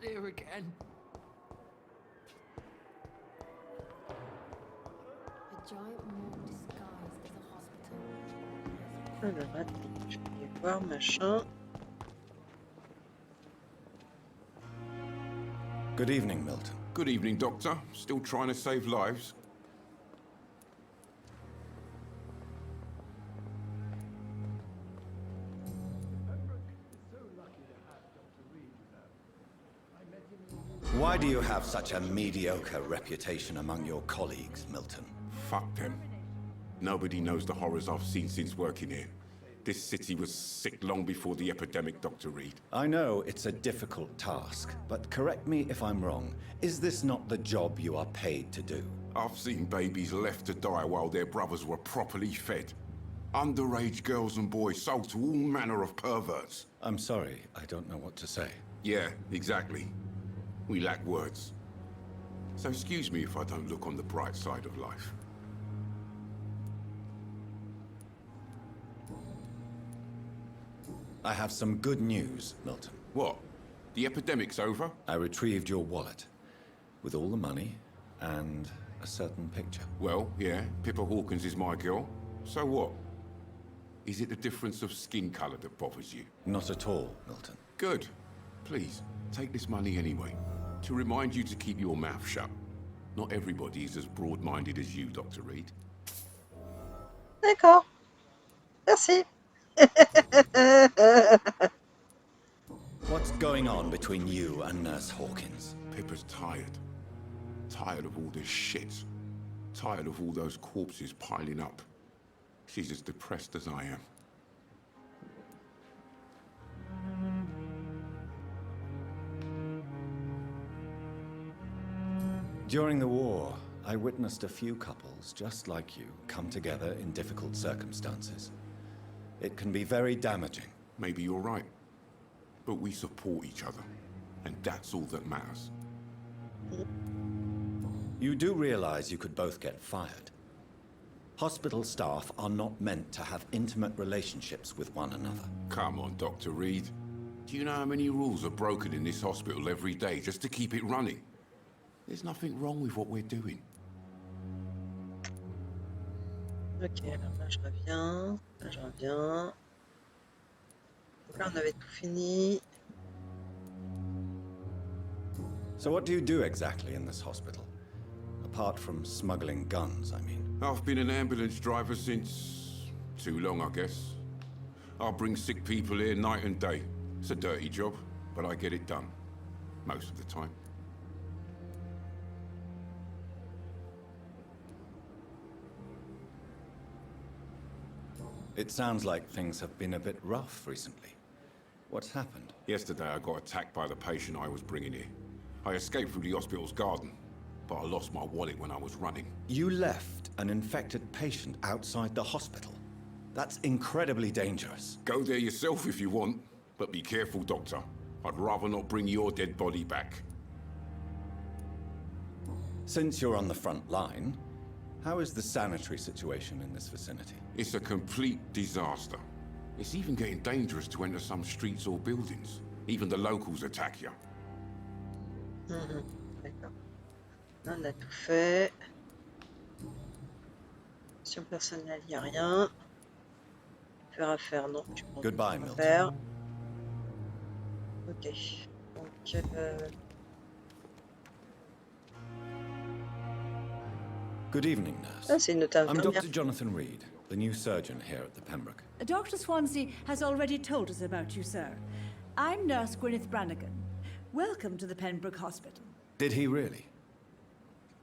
here again. A giant morgue disguised as a hospital. Alors, attends, je vais voir machin. Good evening, Milton. Good evening, Doctor. Still trying to save lives? Why do you have such a mediocre reputation among your colleagues, Milton? Fuck them. Nobody knows the horrors I've seen since working here. This city was sick long before the epidemic, Dr. Reed. I know it's a difficult task, but correct me if I'm wrong. Is this not the job you are paid to do? I've seen babies left to die while their brothers were properly fed. Underage girls and boys sold to all manner of perverts. I'm sorry, I don't know what to say. Yeah, exactly. We lack words. So excuse me if I don't look on the bright side of life. I have some good news, Milton. What? The epidemic's over? I retrieved your wallet, with all the money and a certain picture. Well, yeah, Pippa Hawkins is my girl. So what? Is it the difference of skin color that bothers you? Not at all, Milton. Good. Please, take this money anyway. To remind you to keep your mouth shut. Not everybody is as broad-minded as you, Dr. Reed. D'accord. Merci. What's going on between you and Nurse Hawkins? Pippa's tired. Tired of all this shit. Tired of all those corpses piling up. She's as depressed as I am. During the war, I witnessed a few couples just like you come together in difficult circumstances. It can be very damaging. Maybe you're right. But we support each other. And that's all that matters. You do realize you could both get fired. Hospital staff are not meant to have intimate relationships with one another. Come on, Dr. Reed. Do you know how many rules are broken in this hospital every day just to keep it running? There's nothing wrong with what we're doing. Ok, alors là je reviens. Là je reviens. Donc là on avait tout fini. So what do you do exactly in this hospital? Apart from smuggling guns, I mean. I've been an ambulance driver since... too long, I guess. I bring sick people here night and day. It's a dirty job, but I get it done. Most of the time. It sounds like things have been a bit rough recently. What's happened? Yesterday I got attacked by the patient I was bringing here. I escaped through the hospital's garden, but I lost my wallet when I was running. You left an infected patient outside the hospital? That's incredibly dangerous. Go there yourself if you want, but be careful, Doctor. I'd rather not bring your dead body back. Since you're on the front line, how is the sanitary situation in this vicinity? It's a complete disaster. It's even getting dangerous to enter some streets or buildings. Even the locals attack you. D'accord. Là on a tout fait. Sur personnelle, il n'y a rien. Faire à faire, non. Je pense Goodbye, pas Milton. faire. Ok. Donc, Good evening, nurse. ah, c'est une note I'm infirmière. Dr. Jonathan Reed, the new surgeon here at the Pembroke. Dr. Swansea has already told us about you, sir. I'm Nurse Gwyneth Brannigan. Welcome to the Pembroke Hospital. Did he really?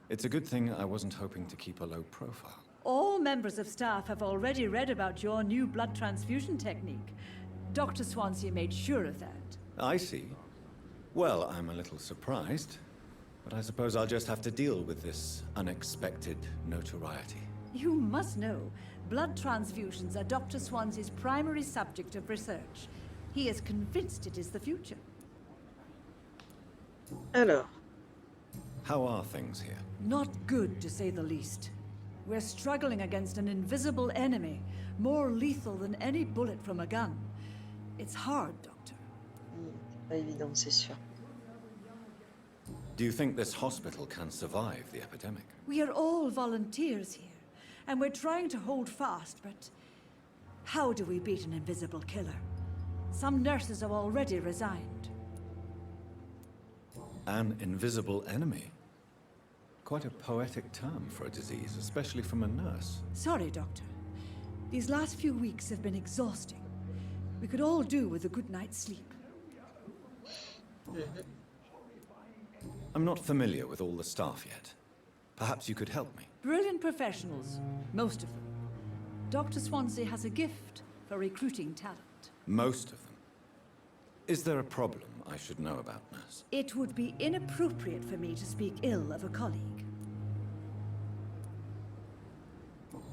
It's a good thing I wasn't hoping to keep a low profile. All members of staff have already read about your new blood transfusion technique. Dr. Swansea made sure of that. I see. Well, I'm a little surprised, but I suppose I'll just have to deal with this unexpected notoriety. You must know, blood transfusions are Dr. Swansea's primary subject of research. He is convinced it is the future. Alors, How are things here? Not good, to say the least. We're struggling against an invisible enemy, more lethal than any bullet from a gun. It's hard, Doctor. c'est pas évident, c'est sûr. Do you think this hospital can survive the epidemic? We are all volunteers here, and we're trying to hold fast, but how do we beat an invisible killer? Some nurses have already resigned. An invisible enemy? Quite a poetic term for a disease, especially from a nurse. Sorry, Doctor. These last few weeks have been exhausting. We could all do with a good night's sleep. I'm not familiar with all the staff yet. Perhaps you could help me. Brilliant professionals, most of them. Dr. Swansea has a gift for recruiting talent. Most of them. Is there a problem I should know about, nurse? It would be inappropriate for me to speak ill of a colleague.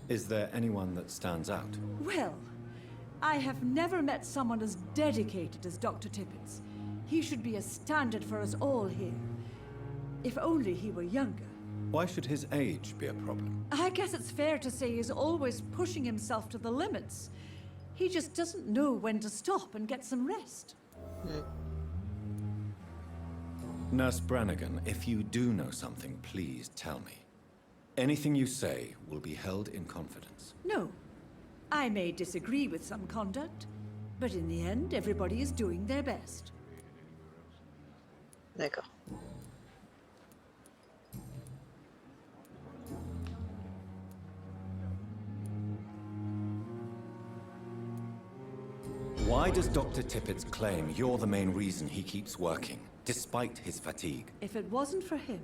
Is there anyone that stands out? Well, I have never met someone as dedicated as Dr. Tippett's. He should be a standard for us all here. If only he were younger. Why should his age be a problem? I guess it's fair to say he's always pushing himself to the limits. He just doesn't know when to stop and get some rest. Nurse Brannigan, if you do know something, please tell me. Anything you say will be held in confidence. No. I may disagree with some conduct, but in the end, everybody is doing their best. D'accord. Why does Dr. Tippett claim you're the main reason he keeps working, despite his fatigue? If it wasn't for him,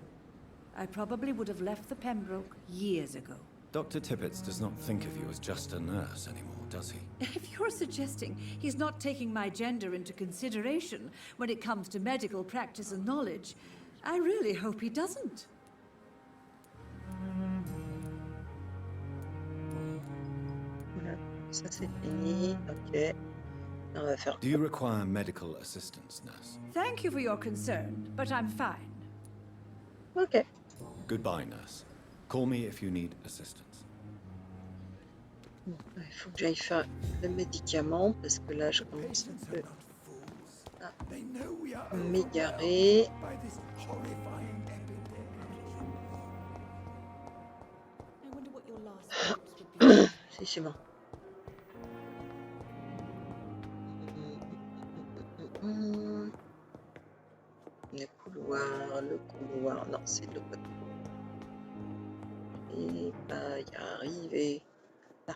I probably would have left the Pembroke years ago. Dr. Tippett does not think of you as just a nurse anymore, does he? If you're suggesting he's not taking my gender into consideration when it comes to medical practice and knowledge, I really hope he doesn't. Voilà. Ça c'est fini. Ok. On va faire. Do you require medical assistance, nurse? Thank you for your concern, but I'm fine. Ok. Goodbye, nurse. Call me if you need assistance. Bon, il faut que j'aille faire le médicament parce que là je commence un peu à m'égarer. I wonder what your last thoughts would be. Si c'est bon. Le couloir, non, c'est le côté. Et pas y arriver. Là.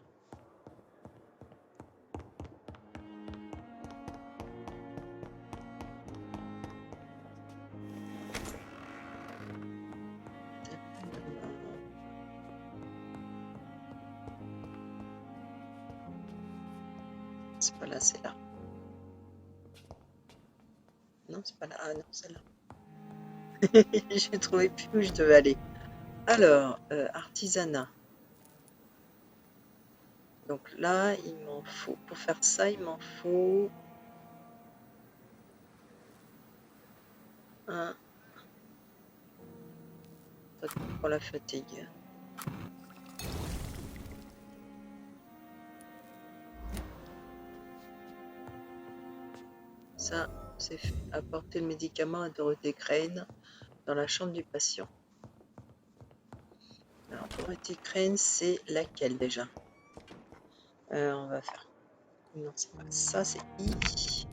C'est pas là, c'est là. Non, c'est pas là. Ah non, c'est là. J'ai trouvé plus où je devais aller. Alors, artisanat. Donc là, il m'en faut, pour faire ça, il m'en faut un. Pour la fatigue. Ça, c'est fait. Apporter le médicament à Dorothée Crane dans la chambre du patient. Alors, Dorothée Crane, c'est laquelle déjà? On va faire. Non, c'est pas ça, c'est I.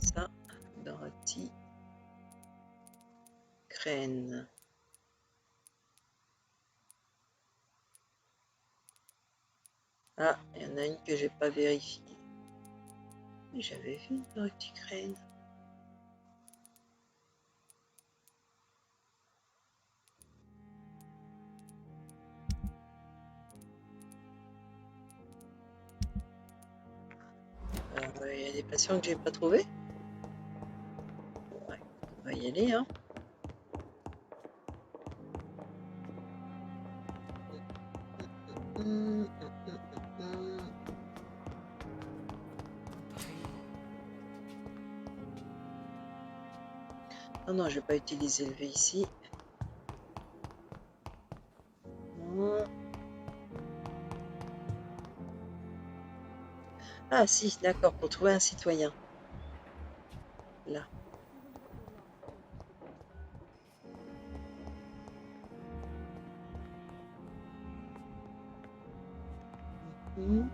Ça, Dorothée Crane. Ah, il y en a une que j'ai pas vérifiée. J'avais vu Dorothée Crane. Il y a des patients que j'ai pas trouvés. Ouais, on va y aller, hein. Non, non, je vais pas utiliser le V ici. Non. Ah si, d'accord, pour trouver un citoyen. Là. Hmm.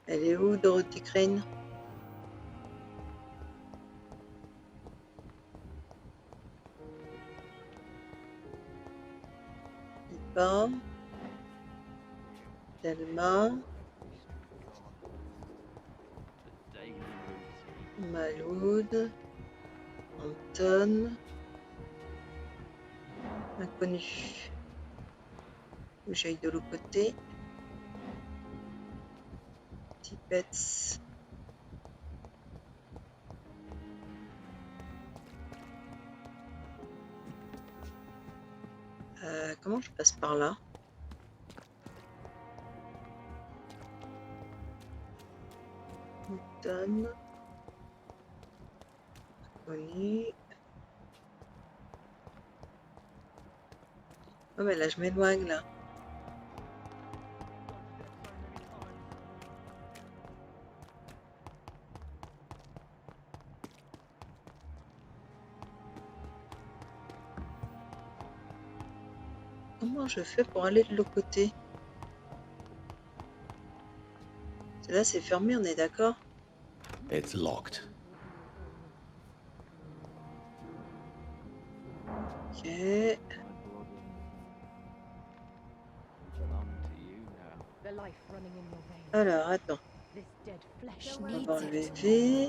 Elle est où, Dorothy Crane? Ipa, Thelma, Maloud, Anton, inconnu. Où j'aille de l'autre côté. Tippets. Comment je passe par là? Newton. Connu. Oh mais là je m'éloigne là. Comment je fais pour aller de l'autre côté? Là c'est fermé, on est d'accord? It's locked. Ok. Alors attends, on va enlever V.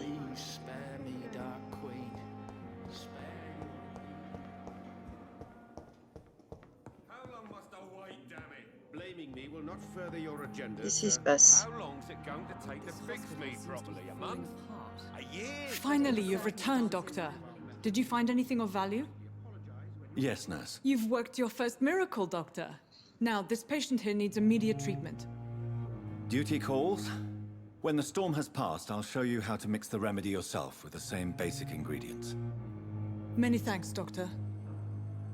Qu'est-ce qui se passe? Finally, you've returned, Doctor. Did you find anything of value? Yes, nurse. You've worked your first miracle, Doctor. Now, this patient here needs immediate treatment. Duty calls. When the storm has passed, I'll show you how to mix the remedy yourself with the same basic ingredients. Many thanks, Doctor.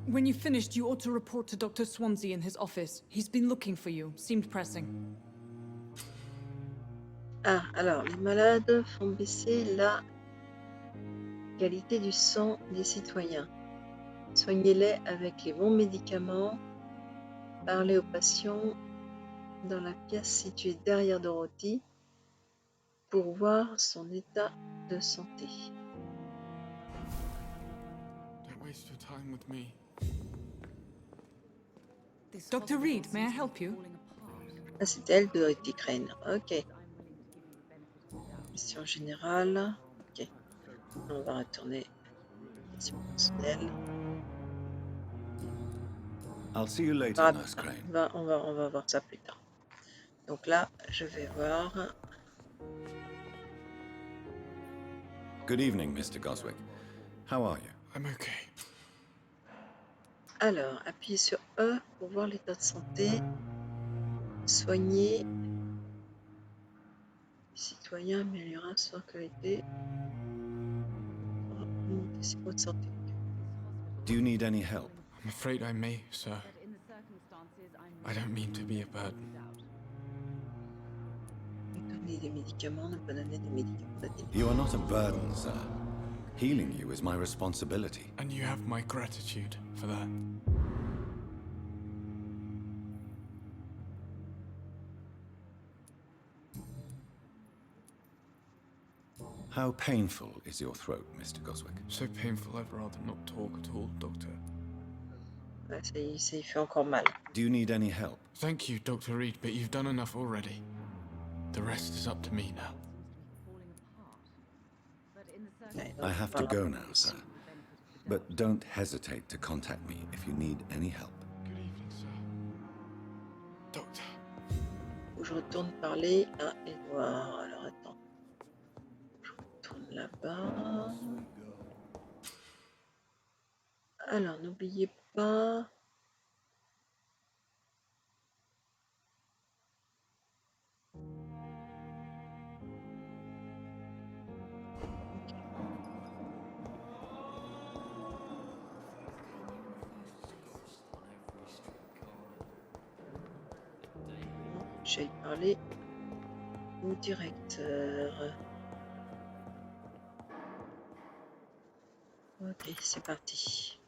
When you've finished, you ought to report to Dr. Swansea in his office. He's been looking for you. Seemed pressing. Ah, alors les malades font baisser la qualité du sang des citoyens. Soignez-les avec les bons médicaments. Parlez aux patients dans la pièce située derrière Dorothy pour voir son état de santé. Don't waste your time with me. Dr. Reed, may I help you? Ah, c'était elle, Dorothy Crane. Ok. Mission générale. Ok. On va retourner. Mission personnelle. I'll see you later, Ah, Nurse Crane. on va voir ça plus tard. Donc là, je vais voir. Good evening, Mr. Goswick. How are you? I'm okay. Alors, appuyez sur E pour voir l'état de santé. Soigner. Citoyen améliorera sa qualité. Remonter ses points de santé. Do you need any help? I'm afraid I may, sir. I don't mean to be a burden. Donner des médicaments, ne pas donner des médicaments. You are not a burden, sir. Healing you is my responsibility. And you have my gratitude for that. How painful is your throat, Mr. Goswick? So painful I'd rather not talk at all, Doctor. Ouais, ça y fait encore mal. Do you need any help? Thank you, Dr. Reed, but you've done enough already. The rest is up to me now. Ouais, I have to go now, sir. But don't hesitate to contact me if you need any help. Good evening, sir. Doctor. Faut que je retourne parler à Edouard. Alors attends. Je retourne là-bas. Alors n'oubliez pas. parler au directeur. Ok, c'est parti.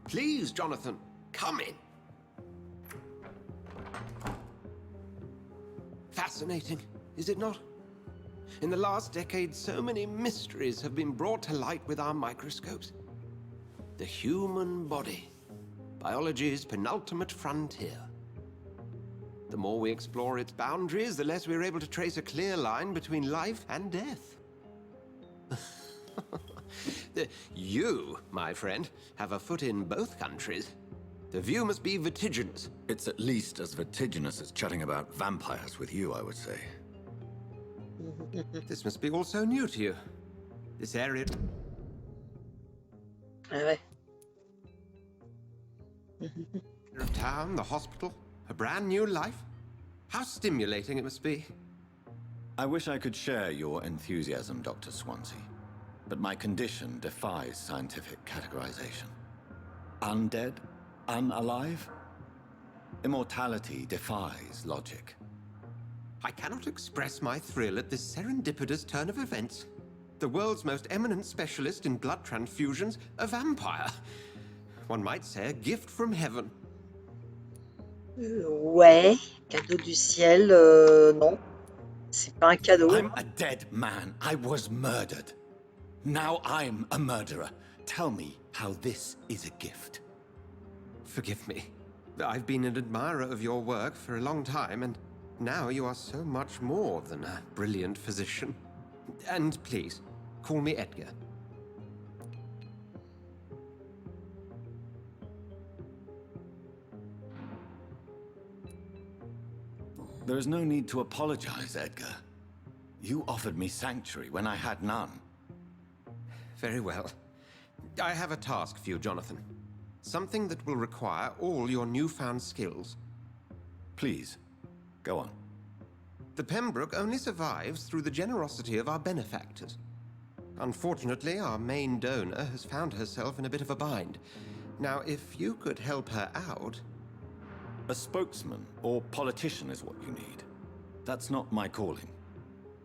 Please, Jonathan, come in. Fascinating, is it not? In the last decade, so many mysteries have been brought to light with our microscopes. The human body, biology's penultimate frontier. The more we explore its boundaries, the less we're able to trace a clear line between life and death. You, my friend, have a foot in both countries. The view must be vertiginous. It's at least as vertiginous as chatting about vampires with you, I would say. This must be all so new to you. This area... Ah ouais. of town, the hospital, a brand new life. How stimulating it must be. I wish I could share your enthusiasm, Dr. Swansea, but my condition defies scientific categorization. Undead? Unalive? Immortality defies logic. I cannot express my thrill at this serendipitous turn of events. The world's most eminent specialist in blood transfusions, a vampire. One might say a gift from heaven. Ouais, cadeau du ciel, non. C'est pas un cadeau. I'm a dead man. I was murdered. Now I'm a murderer. Tell me how this is a gift. Forgive me. I've been an admirer of your work for a long time, and now you are so much more than a brilliant physician. And please, call me Edgar. There is no need to apologize, Edgar. You offered me sanctuary when I had none. Very well. I have a task for you, Jonathan. Something that will require all your newfound skills. Please, go on. The Pembroke only survives through the generosity of our benefactors. Unfortunately, our main donor has found herself in a bit of a bind. Now, if you could help her out... A spokesman or politician is what you need. That's not my calling.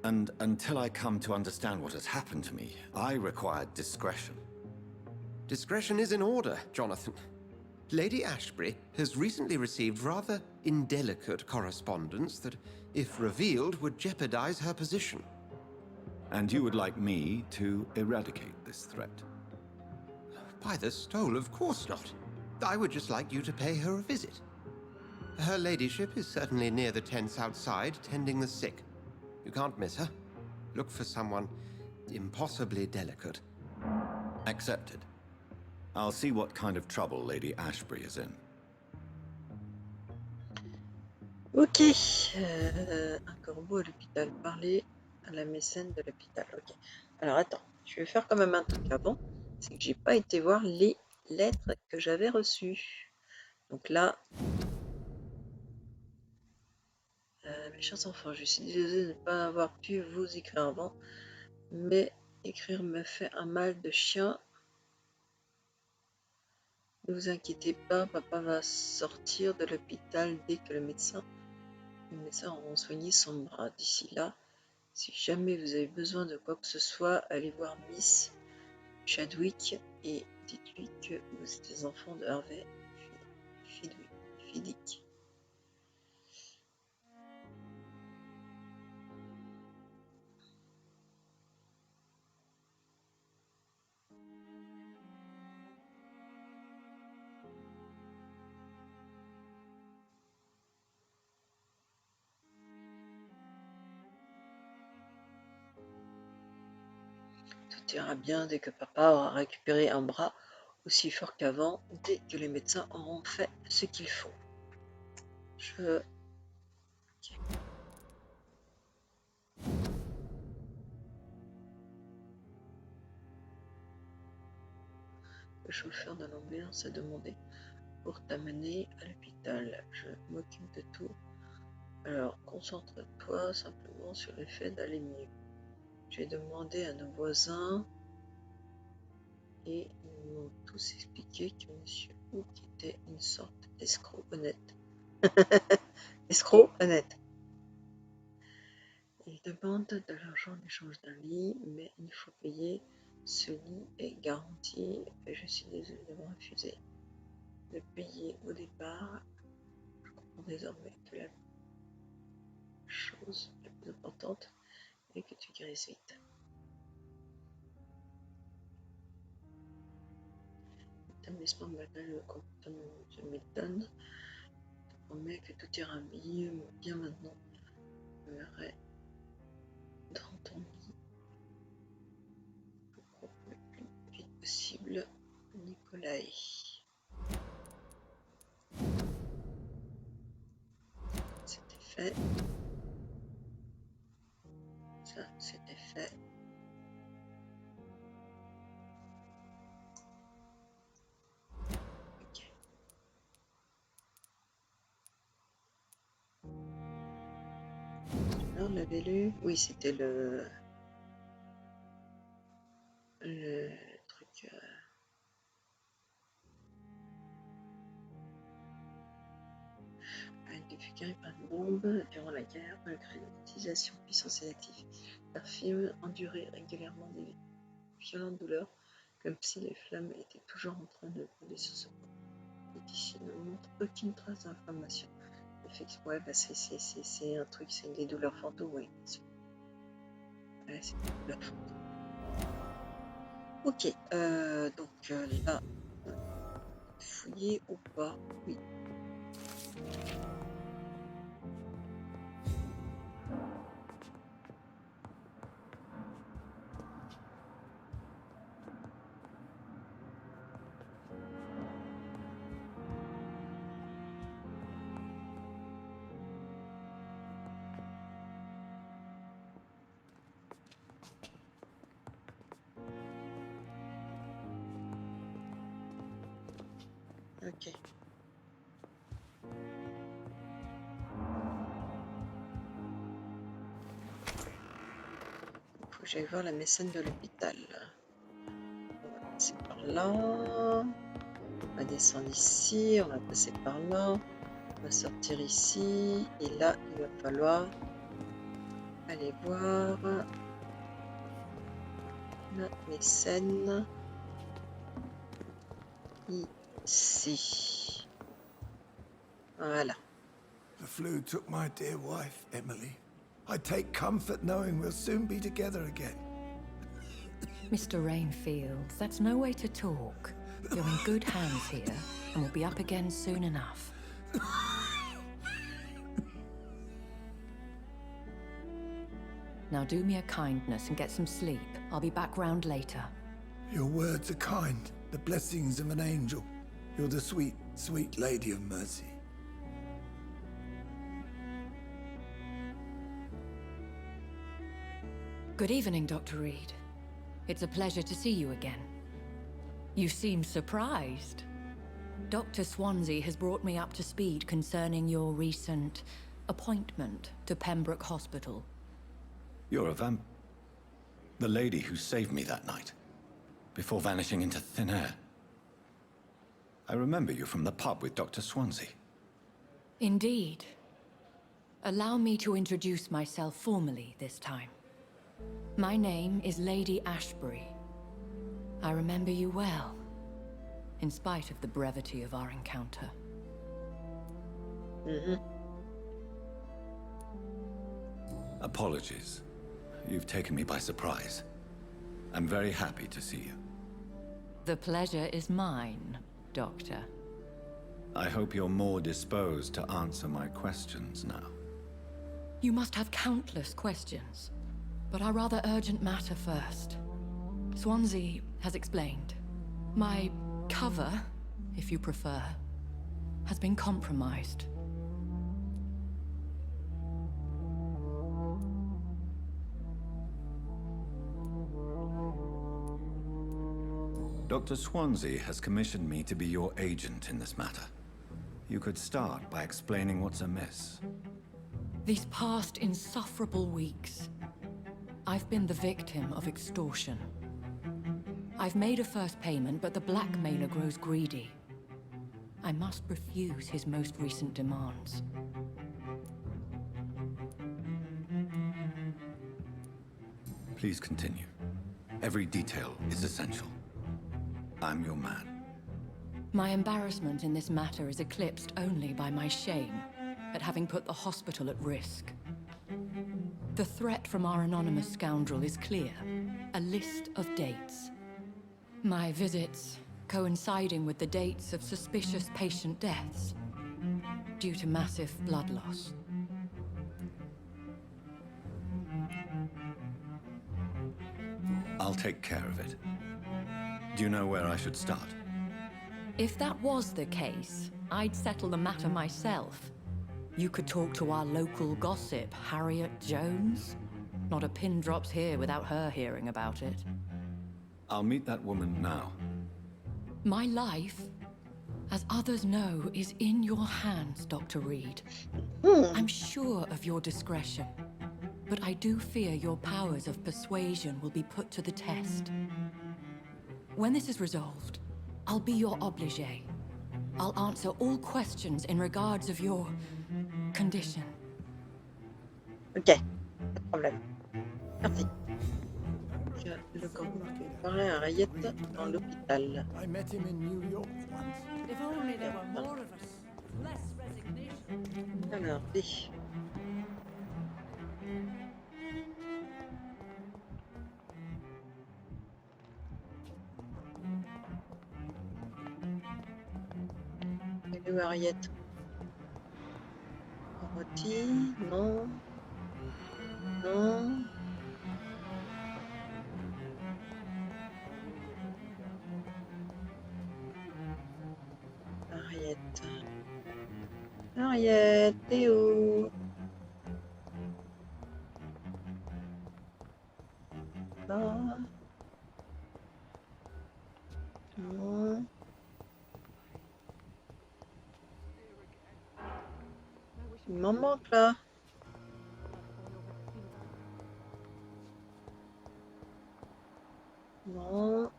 And until I come to understand what has happened to me, I require discretion. Discretion is in order, Jonathan. Lady Ashbury has recently received rather indelicate correspondence that, if revealed, would jeopardize her position. And you would like me to eradicate this threat? By the stole, of course not. I would just like you to pay her a visit. Her ladyship is certainly near the tents outside, tending the sick. You can't miss her. Look for someone impossibly delicate. Accepted. I'll see what kind of trouble Lady Ashbury is in. Ok. Un corbeau à l'hôpital. Parler à la mécène de l'hôpital. Ok. Alors attends, je vais faire quand même un truc avant. C'est que j'ai pas été voir les lettres que j'avais reçues. Donc là, mes chers enfants, je suis désolée de ne pas avoir pu vous écrire avant, mais écrire me fait un mal de chien. Ne vous inquiétez pas, papa va sortir de l'hôpital dès que les médecins auront soigné son bras. D'ici là, si jamais vous avez besoin de quoi que ce soit, allez voir Miss Chadwick et dites-lui que vous êtes des enfants de Harvey Fiddick. Tout ira bien dès que papa aura récupéré un bras aussi fort qu'avant, dès que les médecins auront fait ce qu'il faut. Okay. Le chauffeur de l'ambulance a demandé pour t'amener à l'hôpital. Je m'occupe de tout. Alors, concentre-toi simplement sur le fait d'aller mieux. J'ai demandé à nos voisins et ils m'ont tous expliqué que Monsieur Hook était une sorte d'escroc honnête. Escroc honnête. demande de l'argent en échange d'un lit, mais une fois payé, ce lit est garanti. Et je suis désolée d'avoir refusé de payer au départ. Je comprends désormais que la chose la plus importante est que tu guérisses vite. L'établissement malgré le comportement de Milton te promet que tout ira bien maintenant. Je verrai dans ton lit le plus vite possible, Nikolai. C'était fait. Ça, c'était fait. Ok. Là, on l'avait lu. Oui, c'était le truc. Des fugaces par une bombe durant la guerre, malgré l'utilisation de puissance sélective. La fille endurait régulièrement des violentes douleurs, comme si les flammes étaient toujours en train de brûler sur ce point. Ici ne montre aucune trace d'inflammation. Ouais, bah c'est un truc, c'est des douleurs fantômes, oui. Ouais, c'est des douleurs fantômes. Ok, donc là, fouiller ou pas? Oui. Ok. Il faut que j'aille voir la mécène de l'hôpital. On va passer par là. On va descendre ici. On va passer par là. On va sortir ici. Et là, il va falloir aller voir la mécène. Ici. Voilà. The flu took my dear wife, Emily. I take comfort knowing we'll soon be together again. Mr. Rainfield, that's no way to talk. You're in good hands here, and we'll be up again soon enough. Now do me a kindness and get some sleep. I'll be back round later. Your words are kind, the blessings of an angel. You're the sweet, sweet lady of mercy. Good evening, Dr. Reed. It's a pleasure to see you again. You seem surprised. Dr. Swansea has brought me up to speed concerning your recent appointment to Pembroke Hospital. You're a vamp... The lady who saved me that night, before vanishing into thin air. I remember you from the pub with Dr. Swansea. Indeed. Allow me to introduce myself formally this time. My name is Lady Ashbury. I remember you well, in spite of the brevity of our encounter. Apologies. You've taken me by surprise. I'm very happy to see you. The pleasure is mine, Doctor. I hope you're more disposed to answer my questions now. You must have countless questions, but our rather urgent matter first. Swansea has explained. My cover, if you prefer, has been compromised. Dr. Swansea has commissioned me to be your agent in this matter. You could start by explaining what's amiss. These past insufferable weeks, I've been the victim of extortion. I've made a first payment, but the blackmailer grows greedy. I must refuse his most recent demands. Please continue. Every detail is essential. I'm your man. My embarrassment in this matter is eclipsed only by my shame at having put the hospital at risk. The threat from our anonymous scoundrel is clear. A list of dates. My visits coinciding with the dates of suspicious patient deaths due to massive blood loss. I'll take care of it. Do you know where I should start? If that was the case, I'd settle the matter myself. You could talk to our local gossip, Harriet Jones. Not a pin drops here without her hearing about it. I'll meet that woman now. My life, as others know, is in your hands, Dr. Reed. I'm sure of your discretion, but I do fear your powers of persuasion will be put to the test. When this is resolved, I'll be your obligé. I'll answer all questions in regards of your condition. Ok, pas de problème. Merci. Le comparer à Harriet dans l'hôpital. I met him in New York once. If only there were more of us. Less resignation. Alors, B. Elle est où Harriet? Rôti? Non. Non. Harriet. Harriet, t'es où? Là. Non. Il m'en manque là. Non.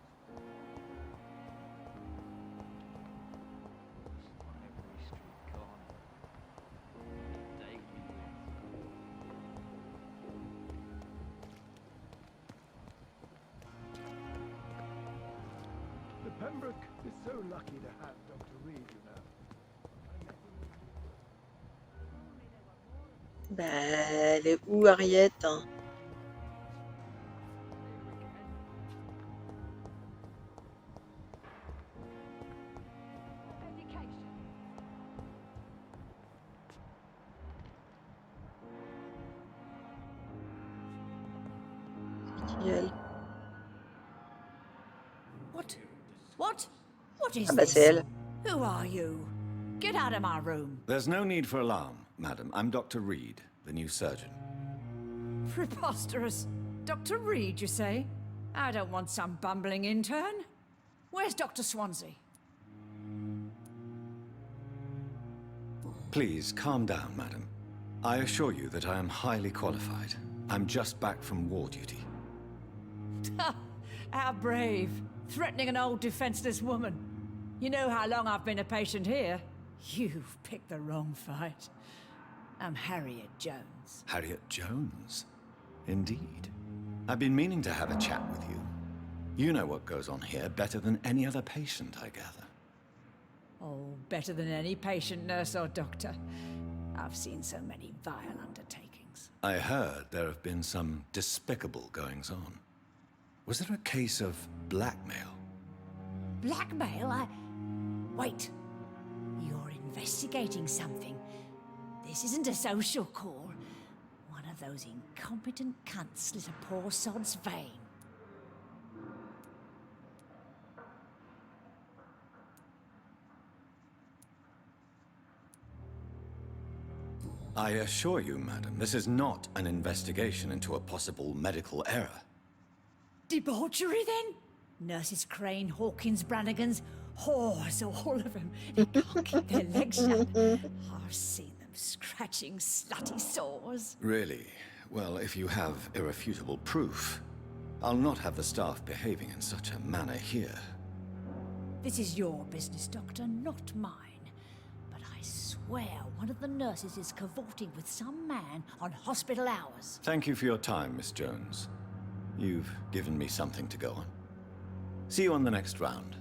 The Pembroke is so lucky to have Dr. Reed, you know. Bah, elle est où Harriet? C'est qui elle? What? What? What is Ah bah this? c'est elle. Who are you? Get out of my room. There's no need for alarm, madam. I'm Dr. Reed, the new surgeon. Preposterous. Dr. Reed, you say? I don't want some bumbling intern. Where's Dr. Swansea? Please, calm down, madam. I assure you that I am highly qualified. I'm just back from war duty. How brave. Threatening an old defenseless woman. You know how long I've been a patient here? You've picked the wrong fight. I'm Harriet Jones. Harriet Jones? Indeed. I've been meaning to have a chat with you. You know what goes on here better than any other patient, I gather. Oh, better than any patient, nurse or doctor. I've seen so many vile undertakings. I heard there have been some despicable goings-on. Was there a case of blackmail? Blackmail? Wait. You're investigating something. This isn't a social call. One of those incompetent cunts slit a poor sod's vein. I assure you, madam, this is not an investigation into a possible medical error. Debauchery, then? Nurses Crane, Hawkins, Brannigans, whores, all of them. They can't keep their legs shut. I've seen them scratching slutty sores. Really? Well, if you have irrefutable proof, I'll not have the staff behaving in such a manner here. This is your business, Doctor, not mine. But I swear one of the nurses is cavorting with some man on hospital hours. Thank you for your time, Miss Jones. You've given me something to go on. See you on the next round.